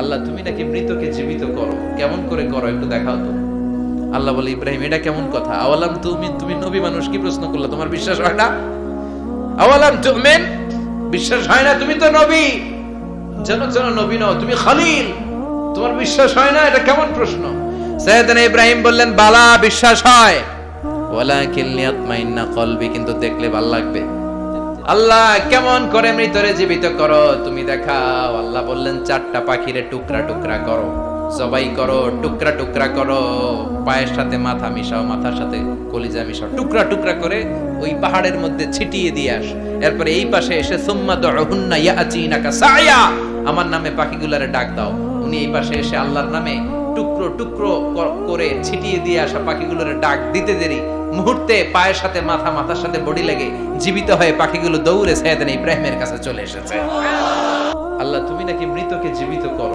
আল্লাহ তুমি নাকি মৃতকে জীবিত করো, কেমন করে করো একটু দেখাও তো। আল্লাহ বলে, ইব্রাহিম এটা কেমন কথা? আওয়ালাম তুমিন, তুমি নবী মানুষ কি প্রশ্ন করলে? তোমার বিশ্বাস হয় না? আওয়ালাম তুমিন, বিশ্বাস হয় না? তুমি তো নবী, যেন নবী নও, তুমি খলিল, তোমার বিশ্বাস হয় না? এটা কেমন প্রশ্ন? সাইয়েদনা ইব্রাহিম বললেন, বালা, বিশ্বাস হয়, ওয়ালাকিন লিয়াতমাইন্না কলবি, কিন্তু দেখলে ভালো লাগবে। আল্লাহ কেমন করে মৃতরে জীবিত করো তুমি দেখাও। আল্লাহ বললেন, 4টা পাখিরে টুকরা টুকরা করো, জবাই করো, টুকরা টুকরা করো, পায়ের সাথে মাথা মিশাও, মাথার সাথে কলিজা মিশাও, টুকরা টুকরা করে ওই পাহাড়ের মধ্যে ছিটিয়ে দিয়ে আস। এরপরে এই পাশে এসে সুম্মা দুহুন্না ইয়াতিনাকা সায়া, আমার নামে পাখিগুলারে ডাক দাও। উনি এই পাশে এসে আল্লাহর নামে টুকরো টুকরো করে ছিটিয়ে দিয়ে আসা পাখিগুলোরে ডাক দিতে দেরি মুহূর্তে পায়ের সাথে মাথা, মাথার সাথে বডি লেগে জীবিত হয়ে পাখিগুলো দৌড়ে সাইয়েদনা ইব্রাহিমের কাছে চলে এসেছে। আল্লাহ তুমি নাকি মৃতকে জীবিত করো।